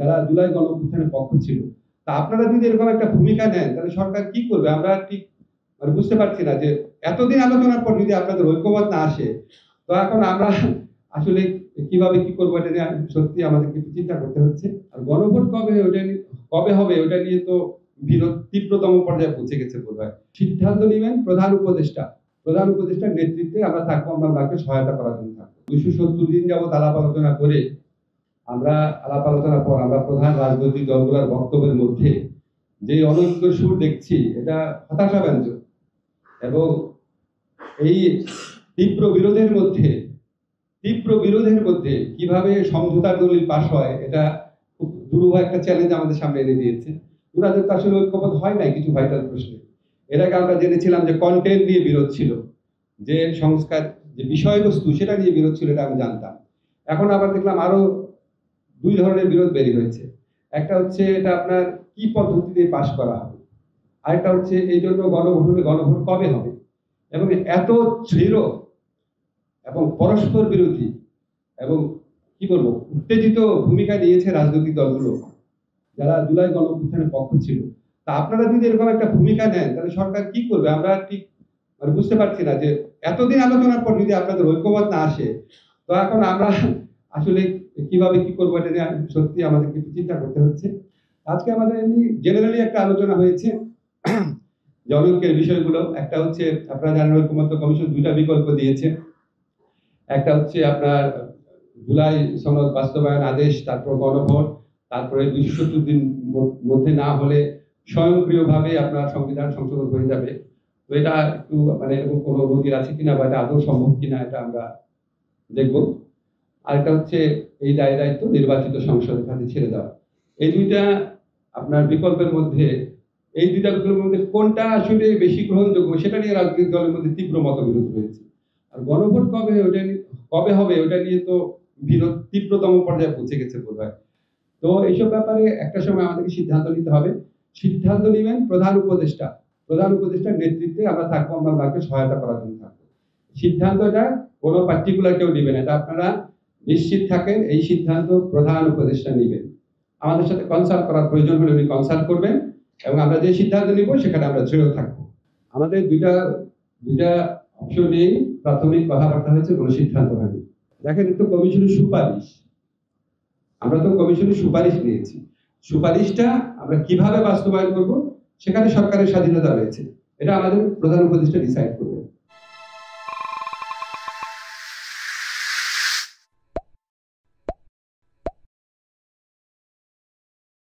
যারা জুলাই গণঅভ্যুত্থানের পক্ষ ছিল। তা আপনারা যদি এরকম একটা ভূমিকা নেন তাহলে সরকার কি করবে? আমরা ঠিক মানে বুঝতে পারছি না যে এতদিন আলোচনার পর যদি আপনাদের ঐক্যমত না আসে, তো এখন আমরা আসলে কিভাবে কি করবো এটা নিয়ে সত্যি আমাদেরকে একটু চিন্তা করতে হচ্ছে। আর গণভোট কবে হবে ওটা নিয়ে তো বিরোধ তীব্রতম পর্যায়ে পৌঁছে গেছে বোধহয়। সিদ্ধান্ত নেবেন প্রধান উপদেষ্টা। প্রধান উপদেষ্টার নেতৃত্বে আমরা থাকবো, আমরা ওনাকে সহায়তা করার জন্য থাকবো। 270 দিন যাবৎ আলাপ আলোচনা করে আলাপ আলোচনার পর আমরা প্রধান রাজনৈতিক দলগুলোর বক্তব্যের মধ্যে যে অনৈক্যের সুর দেখছি এটা হতাশাব্যঞ্জক, এবং এই তীব্র বিরোধের মধ্যে কিভাবে সমঝোতার দলিল পাশ হয় এটা খুব দুরূহ একটা চ্যালেঞ্জ আমাদের সামনে এনে দিয়েছে। ওনাদের তো আসলে ঐক্যমত হয় নাই কিছু ভাইটাল প্রশ্নে। এর আগে আমরা জেনেছিলাম যে কন্টেন্ট নিয়ে বিরোধ ছিল, যে সংস্কার যে বিষয়বস্তু সেটা নিয়ে বিরোধ ছিল, এটা আমি জানতাম। এখন আবার দেখলাম আরো দুই ধরনের বিরোধ বেরিয়ে হয়েছে। একটা হচ্ছে এটা আপনার কি পদ্ধতিতে পাশ করা হবে, আরেকটা হচ্ছে এই জন্য গণভোট কবে হবে, এবং এত দৃঢ় এবং পরস্পর বিরোধী এবং কি বলবো উত্তেজিত ভূমিকা নিয়েছে রাজনৈতিক দলগুলো যারা জুলাই গণঅভ্যুত্থানের পক্ষ ছিল। তা আপনারা যদি এরকম একটা ভূমিকা নেন তাহলে সরকার কি করবে? আমরা ঠিক মানে বুঝতে পারছি না যে এতদিন আলোচনার পর যদি আপনাদের ঐক্যমত না আসে, তো এখন আমরা আসলে কিভাবে কি করবো এটা নিয়ে সত্যি আমাদেরকে একটু চিন্তা করতে হচ্ছে। আজকে আমাদের এমনি জেনারেলি একটা আলোচনা হয়েছে জনকের বিষয়গুলো। একটা হচ্ছে আপনারা জানেন ঐক্যমত্য কমিশন দুইটা বিকল্প দিয়েছে। একটা হচ্ছে আপনার জুলাই সনদ বাস্তবায়ন আদেশ, তারপর গণভোট, তারপরে 270 দিন মধ্যে না হলে স্বয়ংক্রিয়ভাবে আপনার সংবিধান সংশোধন হয়ে যাবে। তো এটা একটু মানে এরকম কোনো নজির আছে কিনা বা এটা আদৌ সম্ভব কিনা এটা আমরা দেখব। আরেকটা হচ্ছে এই দায়িত্ব নির্বাচিত সংসদের হাতে ছেড়ে দেওয়া। এই দুইটা আপনার বিকল্পের মধ্যে কোনটা আসলে বেশি গ্রহণযোগ্য সেটা নিয়ে রাজনৈতিক দলের মধ্যে তীব্র মতবিরোধ রয়েছে। আর গণভোট কবে হবে ওটা নিয়ে তো বিরোধ তীব্রতম পর্যায়ে পৌঁছে গেছে বোধহয়। তো এইসব ব্যাপারে একটা সময় আমাদেরকে সিদ্ধান্ত নিতে হবে। সিদ্ধান্ত নেবেন প্রধান উপদেষ্টার নেতৃত্বে আমরা থাকবো, আমরা ওনাকে সহায়তা করার জন্য থাকবো। সিদ্ধান্তটা কোনো পার্টিকুলার কেউ নেবেন, এটা আপনারা নিশ্চিত থাকেন। এই সিদ্ধান্ত প্রধান উপদেষ্টা নেবেন। আমাদের সাথে কনসাল্ট করার প্রয়োজন হলে উনি কনসাল্ট করবেন, এবং আমরা যে সিদ্ধান্ত নিব সেখানে আমরা দৃঢ় থাকবো। আমাদের দুইটা অপশন নিয়েই প্রাথমিক কথাবার্তা হয়েছে, কোনো সিদ্ধান্ত হয়নি। দেখেন তো কমিশনের সুপারিশ, আমরা তো কমিশনের সুপারিশ নিয়েছি। সুপারিশটা আমরা কিভাবে বাস্তবায়ন করব সেখানে সরকারের স্বাধীনতা রয়েছে, এটা আমাদের প্রধান উপদেষ্টা ডিসাইড করবে।